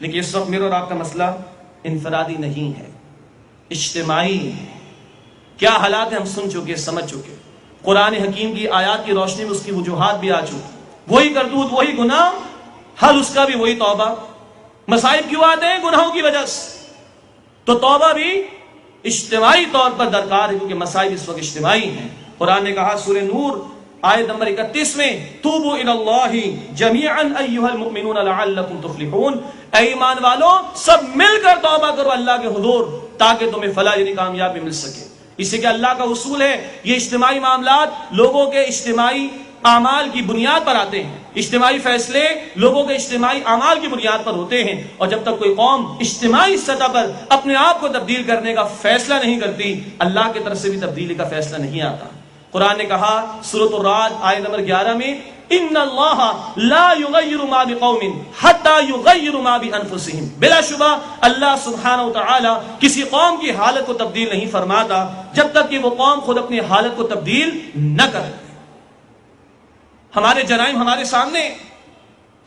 لیکن اس وقت میرا اور آپ کا مسئلہ انفرادی نہیں ہے، اجتماعی ہے۔ کیا حالات ہیں ہم سن چکے، سمجھ چکے، قرآن حکیم کی آیات کی روشنی میں اس کی وجوہات بھی آ چکی، وہی کرتوت، وہی گناہ، حل اس کا بھی وہی توبہ۔ مصائب کیوں آتے ہیں؟ گناہوں کی وجہ سے۔ تو توبہ بھی اجتماعی طور پر درکار ہے، کیونکہ مصائب اس وقت اجتماعی ہیں۔ قرآن نے کہا سورہ نور آیت نمبر 31 میں، توبوا الی اللہ جمیعا ایھا المؤمنون لعلکم تفلحون، اے ایمان والو سب مل کر توبہ کرو اللہ کے حضور تاکہ تمہیں فلاح یعنی کامیابی مل سکے۔ اسی کہ اللہ کا اصول ہے، یہ اجتماعی معاملات لوگوں کے اجتماعی اعمال کی بنیاد پر آتے ہیں، اجتماعی فیصلے لوگوں کے اجتماعی اعمال کی بنیاد پر ہوتے ہیں، اور جب تک کوئی قوم اجتماعی سطح پر اپنے آپ کو تبدیل کرنے کا فیصلہ نہیں کرتی، اللہ کی طرف سے بھی تبدیلی کا فیصلہ نہیں آتا۔ قرآن نے کہا سورۃ الرعد آیت نمبر 11 میں، ان اللہ لا یغیر ما بقوم حتی یغیروا ما بانفسہم، بلا شبہ اللہ سبحانہ وتعالی کسی قوم کی حالت کو تبدیل نہیں فرماتا جب تک کہ وہ قوم خود اپنی حالت کو تبدیل نہ کرے۔ ہمارے جرائم ہمارے سامنے،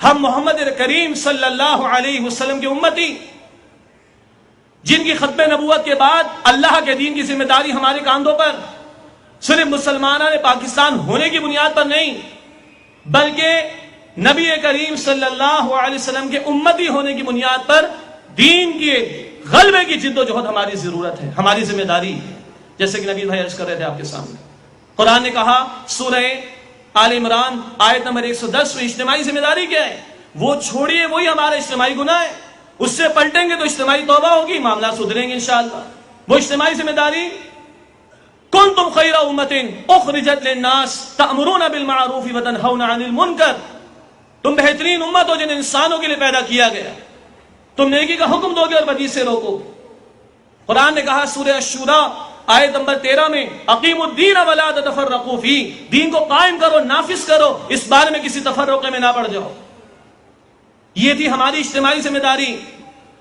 ہم محمد کریم صلی اللہ علیہ وسلم کے امتی، جن کی ختم نبوت کے بعد اللہ کے دین کی ذمہ داری ہمارے کاندھوں پر صرف مسلمانوں نے پاکستان ہونے کی بنیاد پر نہیں، بلکہ نبی کریم صلی اللہ علیہ وسلم کے امتی ہونے کی بنیاد پر دین کے غلبے کی جد و جہد ہماری ضرورت ہے، ہماری ذمہ داری ہے۔ جیسے کہ نبی بھائی عرض کر رہے تھے آپ کے سامنے، قرآن نے کہا سورہ آل عمران آیت نمبر 110 میں اجتماعی ذمہ داری کیا ہے؟ وہ چھوڑیے، وہی ہمارا اجتماعی گناہ ہے، اس سے پلٹیں گے تو اجتماعی توبہ ہوگی، معاملات سدھریں گے انشاءاللہ۔ وہ اجتماعی ذمہ داری، کنتم خیر امۃ اخرجت للناس تأمرون بالمعروف وتنہون عن المنکر، تم بہترین امت ہو جن انسانوں کے لیے پیدا کیا گیا، تم نیکی کا حکم دو گے اور بدی سے روکو۔ قرآن نے کہا سورہ الشورى آیت نمبر 13 میں، اقیموا الدین ولا تتفرقوا فیہ، دین کو قائم کرو، نافذ کرو، اس بارے میں کسی تفرقے میں نہ پڑ جاؤ۔ یہ تھی ہماری اجتماعی ذمہ داری۔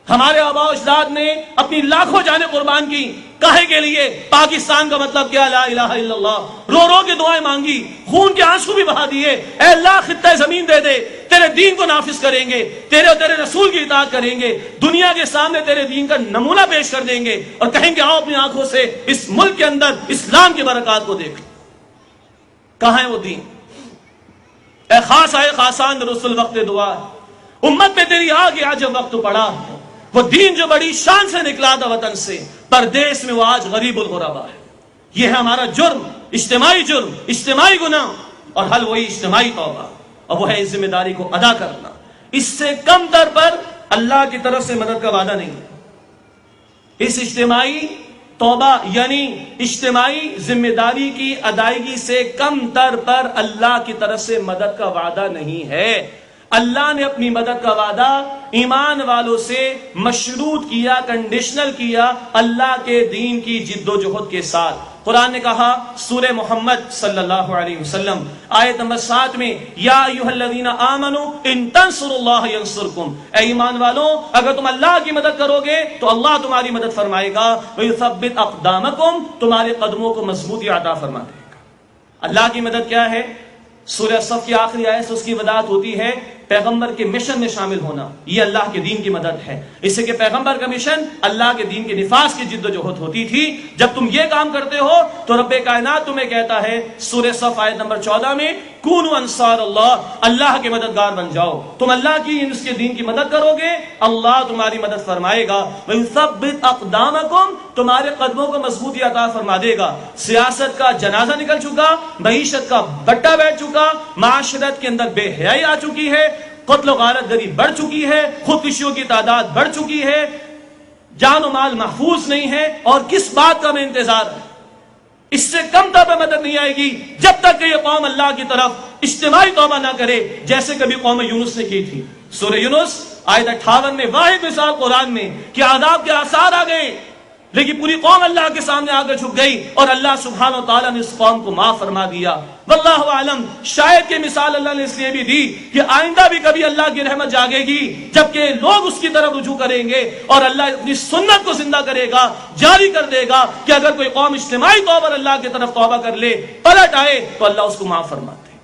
ہمارے آباء و اجداد نے اپنی لاکھوں جانیں قربان کی، کاہے کے لیے؟ پاکستان کا مطلب کیا؟ لا الہ الا اللہ، رو رو کے دعائیں مانگی، خون کے آنسو بھی بہا دیے، اے اللہ خطہ زمین دے دے، تیرے دین کو نافذ کریں گے، تیرے اور تیرے رسول کی اطاعت کریں گے، دنیا کے سامنے تیرے دین کا نمونہ پیش کر دیں گے، اور کہیں گے آؤ اپنی آنکھوں سے اس ملک کے اندر اسلام کی برکات کو دیکھ۔ کہاں ہے وہ دین؟ اے خاص آئے خاصان رسول وقت دعا، امت میں تیری آگے آج وقت پڑا، وہ دین جو بڑی شان سے نکلا تھا وطن سے، پردیس میں وہ آج غریب الغربا ہے۔ یہ ہے ہمارا جرم، اجتماعی گناہ، اور حل وہی اجتماعی توبہ، اور وہ ہے اس ذمہ داری کو ادا کرنا۔ اس سے کم تر پر اللہ کی طرف سے مدد کا وعدہ نہیں ہے۔ اس اجتماعی توبہ یعنی اجتماعی ذمہ داری کی ادائیگی سے کم تر پر اللہ کی طرف سے مدد کا وعدہ نہیں ہے۔ اللہ نے اپنی مدد کا وعدہ ایمان والوں سے مشروط کیا، کنڈیشنل کیا، اللہ کے دین کی جد و جہد کے ساتھ۔ قرآن نے کہا سورہ محمد صلی اللہ علیہ وسلم آیت نمبر 7 میں، یا ایھا الذین آمنوا ان تنصروا اللہ ینصرکم، اے ایمان والوں اگر تم اللہ کی مدد کرو گے تو اللہ تمہاری مدد فرمائے گا، ویثبت اقدامکم، تمہارے قدموں کو مضبوطی عطا فرما دے گا۔ اللہ کی مدد کیا ہے؟ سورہ صف کی آخری آیت سے اس کی وضاحت ہوتی ہے، پیغمبر کے مشن میں شامل ہونا، یہ اللہ کے دین کی مدد ہے۔ اس سے کہ پیغمبر کا مشن اللہ کے دین کے نفاذ کی جد و جہد ہوتی تھی۔ جب تم یہ کام کرتے ہو تو رب کائنات تمہیں کہتا ہے سورہ صف آیت نمبر 14 میں، کونوا انصار اللہ، اللہ کے مددگار بن جاؤ۔ تم اللہ کی اس کے دین کی مدد کرو گے، اللہ تمہاری مدد فرمائے گا، وَيُثَبِّتْ أَقْدَامَكُمْ، تمہارے قدموں کو مضبوطی عطا فرما دے گا۔ سیاست کا جنازہ نکل چکا، معیشت کا بٹا بیٹھ چکا، معاشرت کے اندر بے حیائی آ چکی ہے، قتل و غارت گری بڑھ چکی ہے، خودکشیوں کی تعداد بڑھ چکی ہے، جان و مال محفوظ نہیں ہے، اور کس بات کا ہمیں انتظار ہے؟ اس سے کم طور پر مدد نہیں آئے گی جب تک کہ یہ قوم اللہ کی طرف اجتماعی توبہ نہ کرے، جیسے کبھی قوم یونس نے کی تھی۔ سورہ یونس آیت 58 میں واحد مثال قرآن میں کہ عذاب کے آثار آ گئے، لیکن پوری قوم اللہ کے سامنے آ کر جھک گئی، اور اللہ سبحانہ و تعالیٰ نے اس قوم کو معاف فرما دیا۔ واللہ اعلم، شاید یہ مثال اللہ نے اس لیے بھی دی کہ آئندہ بھی کبھی اللہ کی رحمت جاگے گی جبکہ لوگ اس کی طرف رجوع کریں گے، اور اللہ اپنی سنت کو زندہ کرے گا، جاری کر دے گا کہ اگر کوئی قوم اجتماعی طور پر اللہ کی طرف توبہ کر لے، پلٹ آئے، تو اللہ اس کو معاف فرماتے ہیں۔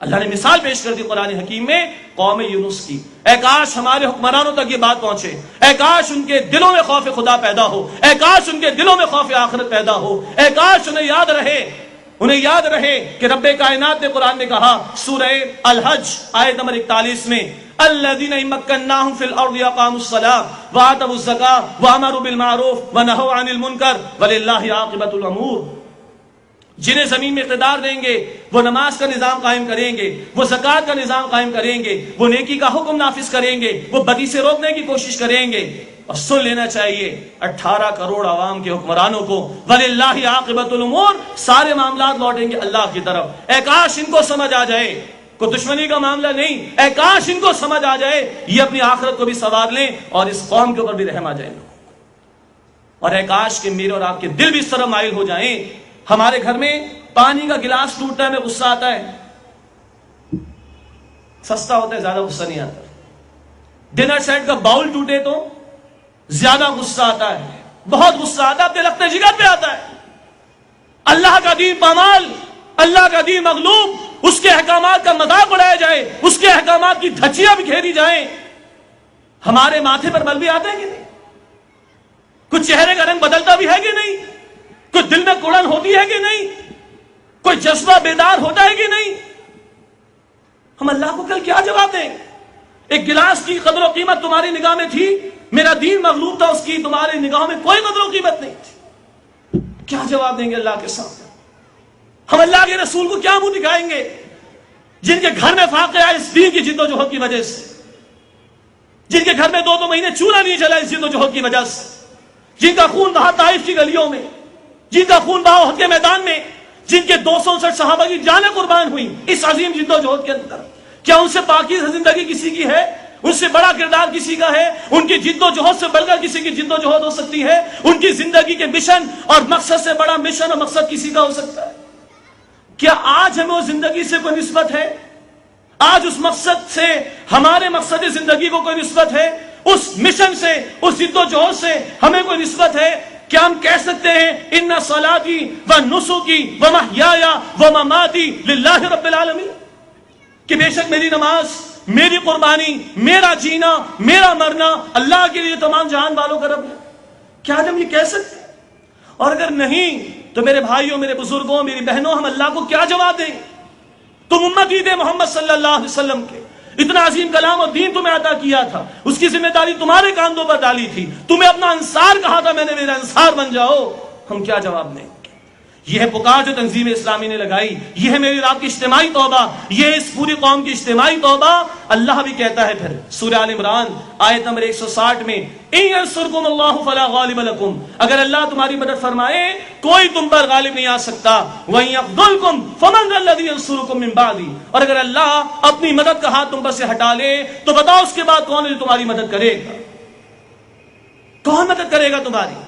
اللہ نے مثال پیش کر دی قرآن حکیم میں قوم یونس کی. اے کاش ہمارے حکمرانوں تک یہ بات پہنچے, اے کاش ان کے دلوں میں خوف خدا پیدا ہو, اے کاش ان کے دلوں میں خوف آخرت پیدا ہو, اے کاش انہیں یاد رہے کہ رب کائنات نے قرآن میں کہا سورہ الحج آیت نمبر 41 میں الذین مکناہم فی الارض اقاموا الصلاۃ وآتوا الزکاۃ وامروا بالمعروف ونہوا عن المنکر وللہ عاقبۃ الامور. جنہیں زمین میں اقتدار دیں گے وہ نماز کا نظام قائم کریں گے, وہ زکوٰۃ کا نظام قائم کریں گے, وہ نیکی کا حکم نافذ کریں گے, وہ بدی سے روکنے کی کوشش کریں گے. اور سن لینا چاہیے 18 کروڑ عوام کے حکمرانوں کو وَلِلَّهِ عَاقِبَةُ الْأُمُورِ, سارے معاملات لوٹیں گے اللہ کی طرف. اے کاش ان کو سمجھ آ جائے, کوئی دشمنی کا معاملہ نہیں, اے کاش ان کو سمجھ آ جائے, یہ اپنی آخرت کو بھی سنوار لیں اور اس قوم کے اوپر بھی رحم آ جائے. اور اے کاش کہ میرے اور آپ کے دل بھی اس طرح مائل ہو جائیں. ہمارے گھر میں پانی کا گلاس ٹوٹتا ہے, ہمیں غصہ آتا ہے, سستا ہوتا ہے زیادہ غصہ نہیں آتا. ڈنر سیٹ کا باؤل ٹوٹے تو زیادہ غصہ آتا ہے, بہت غصہ آتا ہے, اپنے لخت جگر پہ آتا ہے. اللہ کا دین پامال, اللہ کا دین مغلوب, اس کے احکامات کا مذاق اڑایا جائے, اس کے احکامات کی دھچیاں بکھیری جائیں, ہمارے ماتھے پر بل بھی آتا ہے کہ نہیں؟ کچھ چہرے کا رنگ بدلتا بھی ہے کہ نہیں؟ کوئی دل میں کڑن ہوتی ہے کہ نہیں؟ کوئی جذبہ بیدار ہوتا ہے کہ نہیں؟ ہم اللہ کو کل کیا جواب دیں؟ ایک گلاس کی قدر و قیمت تمہاری نگاہ میں تھی, میرا دین مغلوب تھا, اس کی تمہاری نگاہوں میں کوئی قدر و قیمت نہیں تھی. کیا جواب دیں گے اللہ کے سامنے؟ ہم اللہ کے رسول کو کیا منہ دکھائیں گے جن کے گھر میں فاقہ ہے اس دین کی جد و جہد کی وجہ سے, جن کے گھر میں 2 مہینے چولہا نہیں جلا اس جد و جہد کی وجہ سے, جن کا خون بہا طائف کی گلیوں میں, جن کا خون بہا احد کے میدان میں, جن کے 259 صحابہ کی جانیں قربان ہوئی اس عظیم جد و جہد کے اندر. کیا ان سے پاکیزہ زندگی کسی کی ہے؟ ان سے بڑا کردار کسی کا ہے؟ ان کی جد و جہد سے بڑھ کر کسی کی جد و جہد ہو سکتی ہے؟ ان کی زندگی کے مشن اور مقصد سے بڑا مشن اور مقصد کسی کا ہو سکتا ہے؟ کیا آج ہمیں اس زندگی سے کوئی نسبت ہے؟ آج اس مقصد سے, ہمارے مقصد زندگی کو کوئی نسبت ہے؟ اس مشن سے, اس جد و جہد سے ہمیں کوئی نسبت ہے؟ کیا ہم کہہ سکتے ہیں ان صلاتی و نسکی و محیای و مماتی للہ رب العالمین, کہ بے شک میری نماز, میری قربانی, میرا جینا, میرا مرنا اللہ کے لیے تمام جہان والوں کا رب ہے؟ کیا ہم یہ کہہ سکتے ہیں؟ اور اگر نہیں تو میرے بھائیوں, میرے بزرگوں, میری بہنوں, ہم اللہ کو کیا جواب دیں؟ تم امتی تھے محمد صلی اللہ علیہ وسلم کے, اتنا عظیم کلام اور دین تمہیں عطا کیا تھا, اس کی ذمہ داری تمہارے کاندھوں پر ڈالی تھی, تمہیں اپنا انصار کہا تھا, میں نے میرا انصار بن جاؤ. ہم کیا جواب دیں؟ یہ ہے پکار جو تنظیم اسلامی نے لگائی, یہ ہے میری رات کی اجتماعی توبہ, یہ ہے اس پوری قوم کی اجتماعی توبہ. اللہ بھی کہتا ہے پھر سورہ آل عمران آیت نمبر 160 میں ان ینصرکم اللہ فلا غالب لکم, اگر اللہ تمہاری مدد فرمائے کوئی تم پر غالب نہیں آ سکتا. وَإِن يَخْذُلْكُمْ فَمَنْ ذَا الَّذِي يَنصُرُكُم مِّن بَعْدِهِ, اور اگر اللہ اپنی مدد کا ہاتھ تم پر سے ہٹا لے تو بتاؤ اس کے بعد کون ہے جو تمہاری مدد کرے گا؟ کون مدد کرے گا تمہاری؟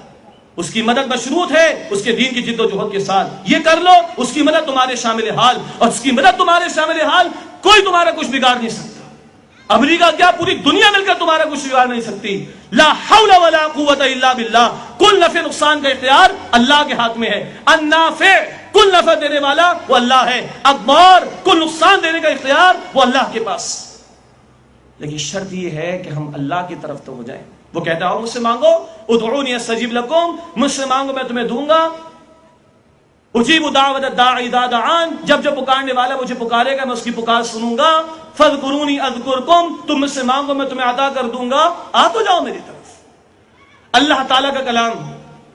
اس کی مدد مشروط ہے اس کے دین کی جد و جہد کے ساتھ. یہ کر لو, اس کی مدد تمہارے شامل حال, اور اس کی مدد تمہارے شامل حال, کوئی تمہارا کچھ بگاڑ نہیں سکتا. امریکہ کیا پوری دنیا مل کر تمہارا کچھ بگاڑ نہیں سکتی. لا حول ولا قوت الا باللہ, کل نفع نقصان کا اختیار اللہ کے ہاتھ میں ہے. النافع, کل نفع دینے والا وہ اللہ ہے. اکبر, کل نقصان دینے کا اختیار وہ اللہ کے پاس. لیکن شرط یہ ہے کہ ہم اللہ کی طرف تو ہو جائیں. وہ کہتا ہے مجھ سے مانگو, ادعونی استجب لکم, مجھ سے مانگو میں تمہیں دوں گا. اجیب دعوت الداعی اذا دعان, جب جب پکارنے والا مجھے پکارے گا میں اس کی پکار سنوں گا. فاذکرونی اذکرکم, تم مجھ سے مانگو میں تمہیں عطا کر دوں گا, آ تو جاؤ میری طرف. اللہ تعالیٰ کا کلام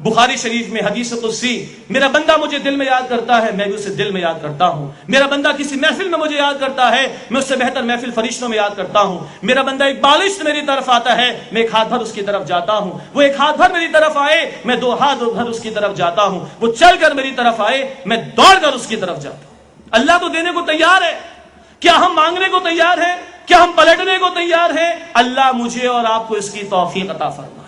بخاری شریف میں حدیث قدسی, میرا بندہ مجھے دل میں یاد کرتا ہے میں بھی اسے دل میں یاد کرتا ہوں. میرا بندہ کسی محفل میں مجھے یاد کرتا ہے میں اس سے بہتر محفل فرشتوں میں یاد کرتا ہوں. میرا بندہ ایک بالشت میری طرف آتا ہے میں ایک ہاتھ بھر اس کی طرف جاتا ہوں. وہ ایک ہاتھ بھر میری طرف آئے میں 2 ہاتھ بھر اس کی طرف جاتا ہوں. وہ چل کر میری طرف آئے میں دوڑ کر اس کی طرف جاتا ہوں. اللہ تو دینے کو تیار ہے. کیا ہم مانگنے کو تیار ہیں؟ کیا ہم پلٹنے کو تیار ہیں؟ اللہ مجھے اور آپ کو اس کی توفیق عطا فرمائے.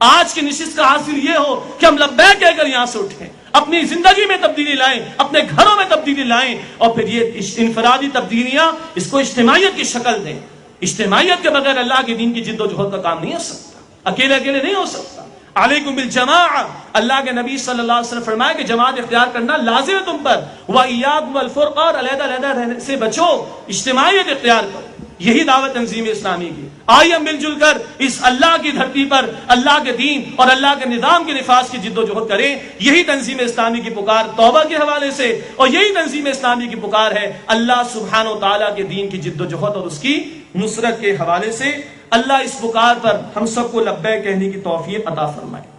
آج کی نشست کا حاصل یہ ہو کہ ہم لبیک کہہ کر یہاں سے اٹھیں, اپنی زندگی میں تبدیلی لائیں, اپنے گھروں میں تبدیلی لائیں, اور پھر یہ انفرادی تبدیلیاں اس کو اجتماعیت کی شکل دیں. اجتماعیت کے بغیر اللہ کے دین کی جد و جہد کا کام نہیں ہو سکتا, اکیلے نہیں ہو سکتا. علیکم بالجماع، اللہ کے نبی صلی اللہ علیہ وسلم فرمایا کہ جماعت اختیار کرنا لازم ہے تم پر، وَإِيَّاكُمْ وَالْفُرْقَةَ، اور علیحدہ علیحدہ رہنے سے بچو، اجتماعیت اختیار کرو۔ یہی دعوت تنظیم اسلامی کی۔ آئیے ہم مل جل کر اس اللہ کی دھرتی پر اللہ کے دین اور اللہ کے نظام کے نفاذ کی جد و جہد کریں۔ یہی تنظیم اسلامی کی پکار توبہ کے حوالے سے، اور یہی تنظیم اسلامی کی پکار ہے اللہ سبحانہ و تعالیٰ کے دین کی جد و جہد اور اس کی نصرت کے حوالے سے۔ اللہ اس پکار پر ہم سب کو لبیک کہنے کی توفیق عطا فرمائے۔